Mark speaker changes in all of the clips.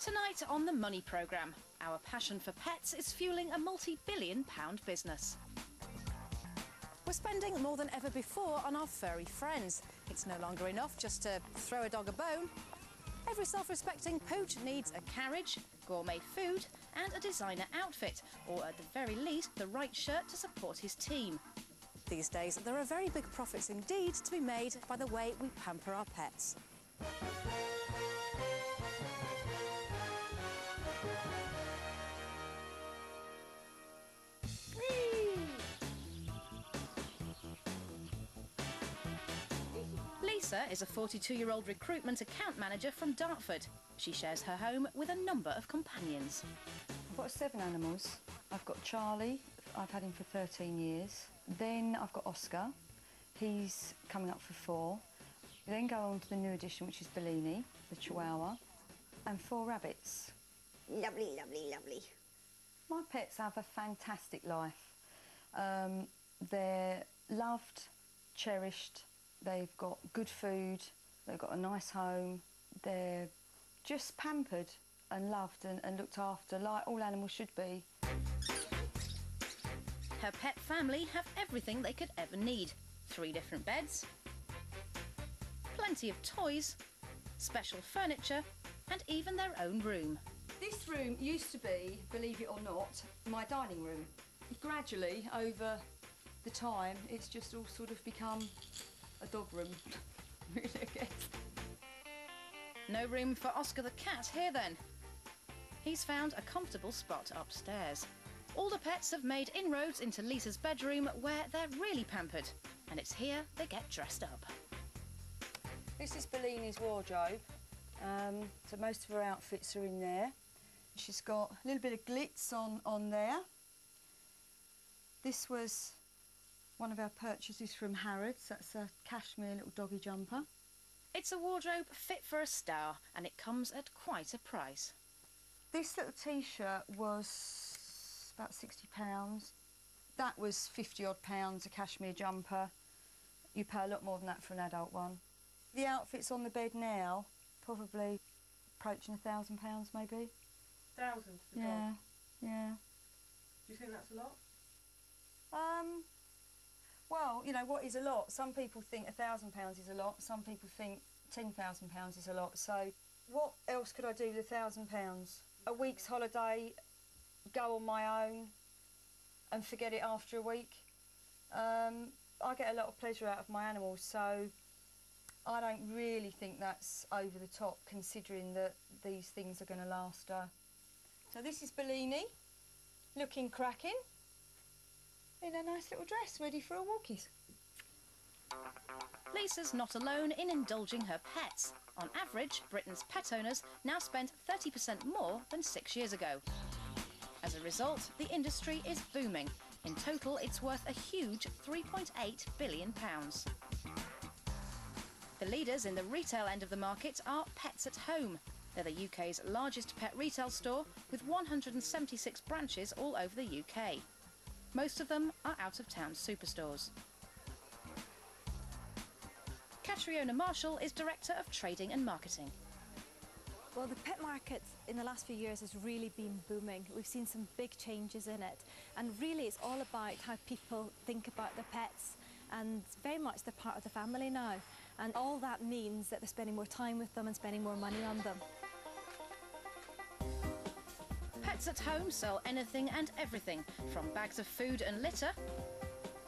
Speaker 1: Tonight on the Money Programme, our passion for pets is fueling a multi-billion-pound business. We're spending more than ever before on our furry friends. It's no longer enough just to throw a dog a bone. Every self-respecting pooch needs a carriage, gourmet food and a designer outfit, or at the very least the right shirt to support his team. These days there are very big profits indeed to be made by the way we pamper our pets. Lisa is a 42-year-old recruitment account manager from Dartford. She shares her home with a number of companions.
Speaker 2: I've got 7 animals. I've got Charlie, I've had him for 13 years. Then I've got Oscar, he's coming up for 4. We then go on to the new addition, which is Bellini, the Chihuahua, and 4 rabbits.
Speaker 3: Lovely, lovely, lovely.
Speaker 2: My pets have a fantastic life. They're loved, cherished, they've got good food, they've got a nice home, they're just pampered and loved and looked after like all animals should be.
Speaker 1: Her pet family have everything they could ever need. 3 different beds, plenty of toys, special furniture and even their own room.
Speaker 2: This room used to be, believe it or not, my dining room. Gradually, over the time, it's just all sort of become a dog room, really, I guess.
Speaker 1: No room for Oscar the cat here then. He's found a comfortable spot upstairs. All the pets have made inroads into Lisa's bedroom where they're really pampered, and it's here they get dressed up.
Speaker 2: This is Bellini's wardrobe, so most of her outfits are in there. She's got a little bit of glitz on there. This was one of our purchases from Harrods. That's a cashmere little doggy jumper.
Speaker 1: It's a wardrobe fit for a star, and it comes at quite a price.
Speaker 2: This little T-shirt was about £60. That was 50 odd pounds, a cashmere jumper. You pay a lot more than that for an adult one. The outfits on the bed now, probably approaching £1,000 maybe.
Speaker 4: 1,000 for the
Speaker 2: Yeah,
Speaker 4: dog?
Speaker 2: yeah.
Speaker 4: Do you think that's a lot?
Speaker 2: Well, you know, what is a lot? Some people think £1,000 is a lot, some people think £10,000 is a lot, so what else could I do with £1,000? A week's holiday, go on my own and forget it after a week. I get a lot of pleasure out of my animals, so I don't really think that's over the top, considering that these things are going to last her. So this is Bellini, looking cracking, in a nice little dress, ready for her walkies.
Speaker 1: Lisa's not alone in indulging her pets. On average, Britain's pet owners now spend 30% more than 6 years ago. As a result, the industry is booming. In total, it's worth a huge £3.8 billion. The leaders in the retail end of the market are Pets at Home. They're the UK's largest pet retail store with 176 branches all over the UK. Most of them are out-of-town superstores. Catriona Marshall is Director of Trading and Marketing.
Speaker 5: Well, the pet market in the last few years has really been booming. We've seen some big changes in it, and really it's all about how people think about their pets, and very much they're part of the family now, and all that means that they're spending more time with them and spending more money on them.
Speaker 1: Pets at Home sell anything and everything, from bags of food and litter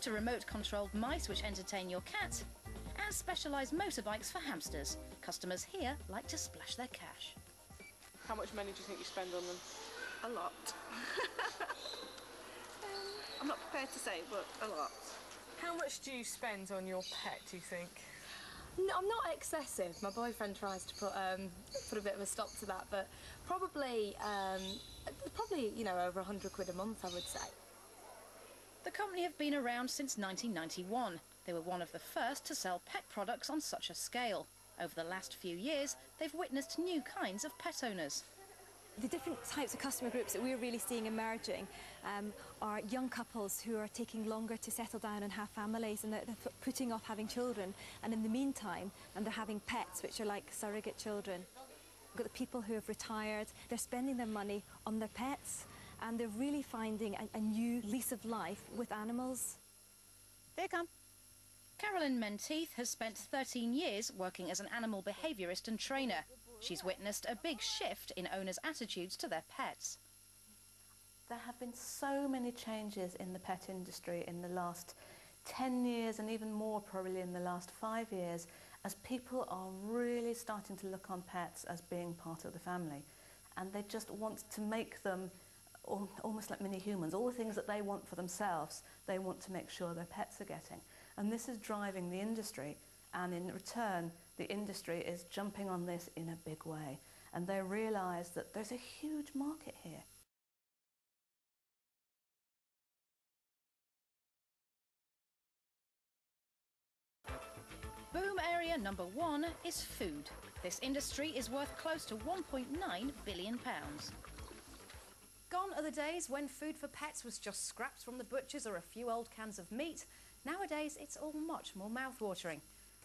Speaker 1: to remote-controlled mice which entertain your cat, and specialised motorbikes for hamsters. Customers here like to splash their cash.
Speaker 4: How much money do you think you spend on them?
Speaker 6: A lot. I'm not prepared to say, but a lot.
Speaker 4: How much do you spend on your pet, do you think?
Speaker 7: No, I'm not excessive. My boyfriend tries to put a bit of a stop to that, but probably, you know, over 100 quid a month, I would say.
Speaker 1: The company have been around since 1991. They were one of the first to sell pet products on such a scale. Over the last few years, they've witnessed new kinds of pet owners.
Speaker 5: The different types of customer groups that we're really seeing emerging are young couples who are taking longer to settle down and have families, and they're putting off having children, and in the meantime, they're having pets which are like surrogate children. We've got the people who have retired, they're spending their money on their pets, and they're really finding a new lease of life with animals.
Speaker 1: Here you come. Carolyn Menteith has spent 13 years working as an animal behaviourist and trainer. She's witnessed a big shift in owners' attitudes to their pets.
Speaker 8: There have been so many changes in the pet industry in the last 10 years and even more probably in the last 5 years, as people are really starting to look on pets as being part of the family, and they just want to make them almost like mini humans. All the things that they want for themselves, they want to make sure their pets are getting. And this is driving the industry, and in return the industry is jumping on this in a big way, and they realise that there's a huge market here.
Speaker 1: Boom area number 1 is food. This industry is worth close to £1.9 billion. Gone are the days when food for pets was just scraps from the butchers or a few old cans of meat. Nowadays it's all much more mouth-watering.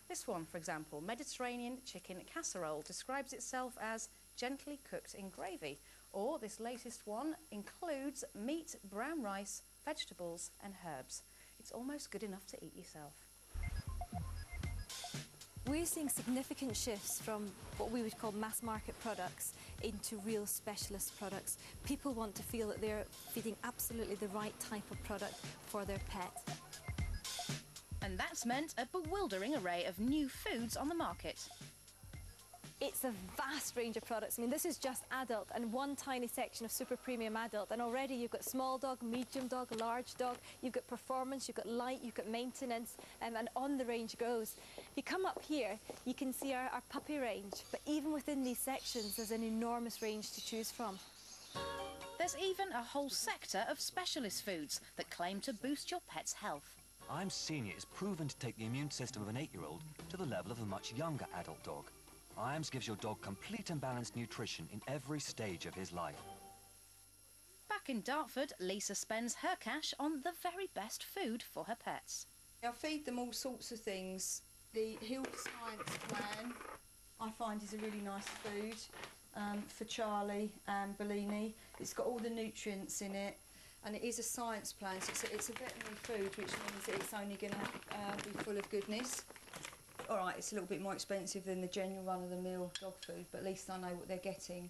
Speaker 1: This one, for example, Mediterranean chicken casserole, describes itself as gently cooked in gravy. Or this latest one includes meat, brown rice, vegetables and herbs. It's almost good enough to eat yourself.
Speaker 5: We're seeing significant shifts from what we would call mass market products into real specialist products. People want to feel that they're feeding absolutely the right type of product for their pet.
Speaker 1: And that's meant a bewildering array of new foods on the market.
Speaker 5: It's a vast range of products. I mean, this is just adult and one tiny section of super premium adult, and already you've got small dog, medium dog, large dog, you've got performance, you've got light, you've got maintenance, and on the range goes. If you come up here, you can see our puppy range, but even within these sections there's an enormous range to choose from.
Speaker 1: There's even a whole sector of specialist foods that claim to boost your pet's health.
Speaker 9: I'm Senior is proven to take the immune system of an 8-year-old to the level of a much younger adult dog. IAMS gives your dog complete and balanced nutrition in every stage of his life.
Speaker 1: Back in Dartford, Lisa spends her cash on the very best food for her pets.
Speaker 2: I feed them all sorts of things. The Hill Science Plan I find is a really nice food for Charlie and Bellini. It's got all the nutrients in it, and it is a science plan, so it's a veterinary food, which means that it's only going to be full of goodness. All right, it's a little bit more expensive than the general run-of-the-mill dog food, but at least I know what they're getting.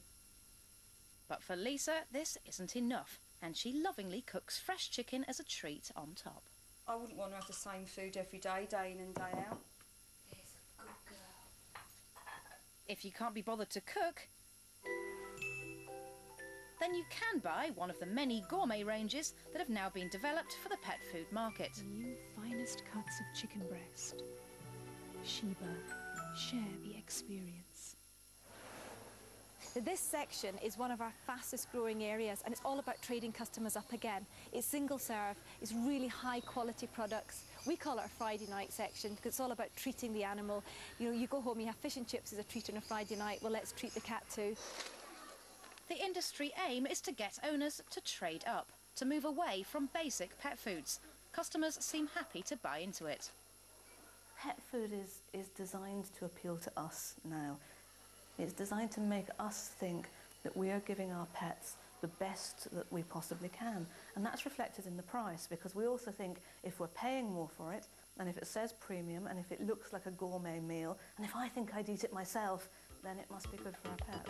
Speaker 1: But for Lisa, this isn't enough, and she lovingly cooks fresh chicken as a treat on top.
Speaker 2: I wouldn't want to have the same food every day, day in and day out. There's a good girl.
Speaker 1: If you can't be bothered to cook, then you can buy one of the many gourmet ranges that have now been developed for the pet food market.
Speaker 10: The new finest cuts of chicken breast. Sheba, share the experience.
Speaker 5: This section is one of our fastest growing areas, and it's all about trading customers up again. It's single serve, it's really high quality products. We call it a Friday night section because it's all about treating the animal. You know, you go home, you have fish and chips as a treat on a Friday night, well, let's treat the cat too.
Speaker 1: The industry aim is to get owners to trade up, to move away from basic pet foods. Customers seem happy to buy into it.
Speaker 8: Pet food is designed to appeal to us now. It's designed to make us think that we are giving our pets the best that we possibly can. And that's reflected in the price, because we also think if we're paying more for it, and if it says premium, and if it looks like a gourmet meal, and if I think I'd eat it myself, then it must be good for our pets.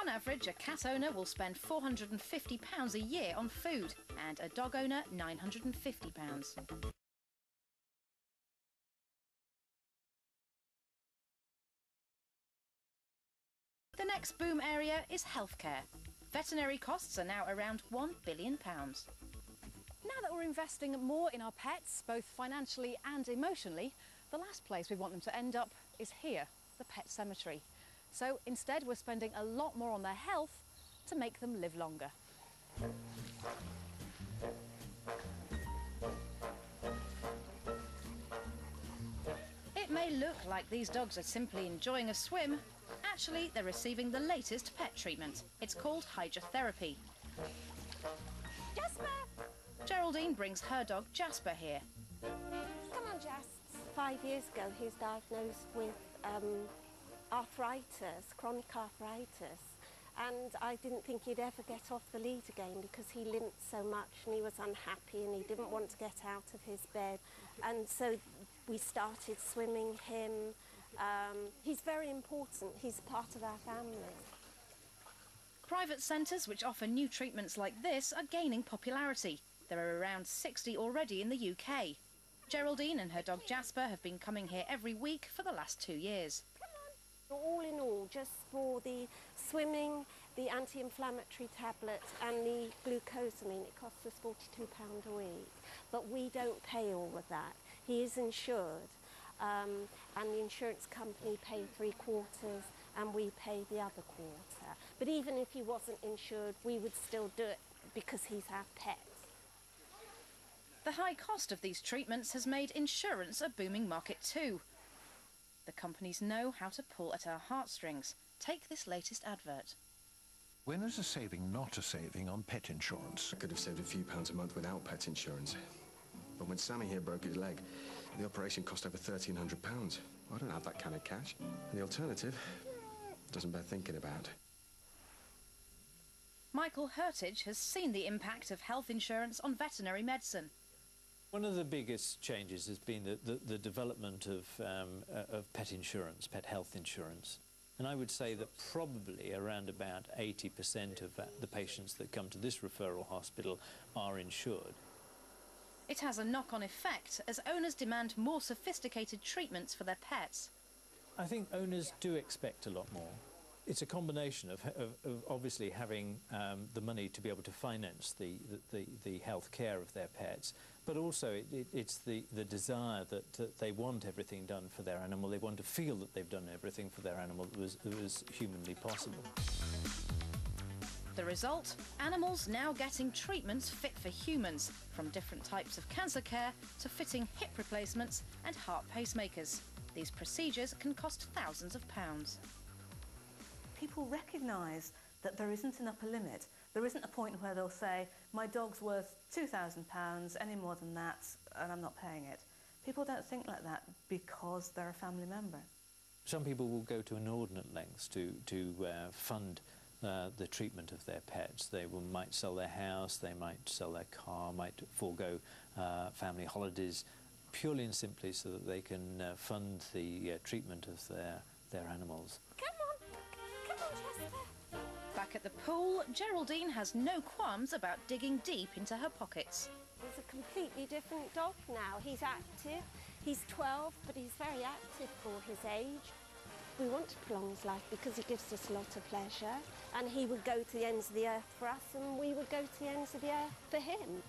Speaker 1: On average, a cat owner will spend £450 a year on food, and a dog owner £950. The next boom area is healthcare. Veterinary costs are now around £1 billion. Now that we're investing more in our pets, both financially and emotionally, the last place we want them to end up is here, the pet cemetery. So instead we're spending a lot more on their health to make them live longer. It may look like these dogs are simply enjoying a swim. Actually, they're receiving the latest pet treatment. It's called hydrotherapy.
Speaker 3: Jasper!
Speaker 1: Geraldine brings her dog Jasper here.
Speaker 3: Come on, Jas. 5 years ago, he was diagnosed with arthritis, chronic arthritis, and I didn't think he'd ever get off the lead again because he limped so much and he was unhappy and he didn't want to get out of his bed. And so we started swimming him. He's very important. He's part of our family.
Speaker 1: Private centres which offer new treatments like this are gaining popularity. There are around 60 already in the UK. Geraldine and her dog Jasper have been coming here every week for the last 2 years.
Speaker 3: All in all, just for the swimming, the anti-inflammatory tablets and the glucosamine, it costs us £42 a week. But we don't pay all of that. He is insured, and the insurance company pay 3/4 and we pay the other quarter. But even if he wasn't insured, we would still do it because he's our pet.
Speaker 1: The high cost of these treatments has made insurance a booming market too. The companies know how to pull at our heartstrings. Take this latest advert.
Speaker 11: When is a saving not a saving on pet insurance?
Speaker 12: I could have saved a few pounds a month without pet insurance. But when Sammy here broke his leg, the operation cost over £1,300. I don't have that kind of cash. And the alternative doesn't bear thinking about.
Speaker 1: Michael Hurtage has seen the impact of health insurance on veterinary medicine.
Speaker 13: One of the biggest changes has been the development of pet insurance, pet health insurance. And I would say that probably around about 80% of the patients that come to this referral hospital are insured.
Speaker 1: It has a knock-on effect as owners demand more sophisticated treatments for their pets.
Speaker 13: I think owners do expect a lot more. It's a combination of obviously having the money to be able to finance the health care of their pets, but also it's the desire that they want everything done for their animal. They want to feel that they've done everything for their animal that was humanly possible.
Speaker 1: The result? Animals now getting treatments fit for humans, from different types of cancer care to fitting hip replacements and heart pacemakers. These procedures can cost thousands of pounds.
Speaker 8: People recognise that there isn't an upper limit. There isn't a point where they'll say, my dog's worth £2,000, any more than that, and I'm not paying it. People don't think like that because they're a family member.
Speaker 13: Some people will go to inordinate lengths to fund the treatment of their pets. They might sell their house, they might sell their car, might forego family holidays, purely and simply so that they can fund the treatment of their animals.
Speaker 1: Back at the pool, Geraldine has no qualms about digging deep into her pockets.
Speaker 3: He's a completely different dog now. He's active. He's 12, but he's very active for his age. We want to prolong his life because he gives us a lot of pleasure, and he would go to the ends of the earth for us, and we would go to the ends of the earth for him.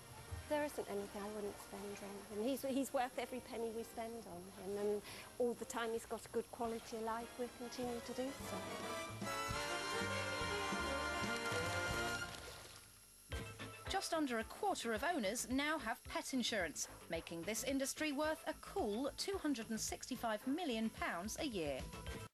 Speaker 3: There isn't anything I wouldn't spend on him. He's worth every penny we spend on him, and all the time he's got a good quality of life, we'll continue to do so.
Speaker 1: Just under a quarter of owners now have pet insurance, making this industry worth a cool £265 million a year.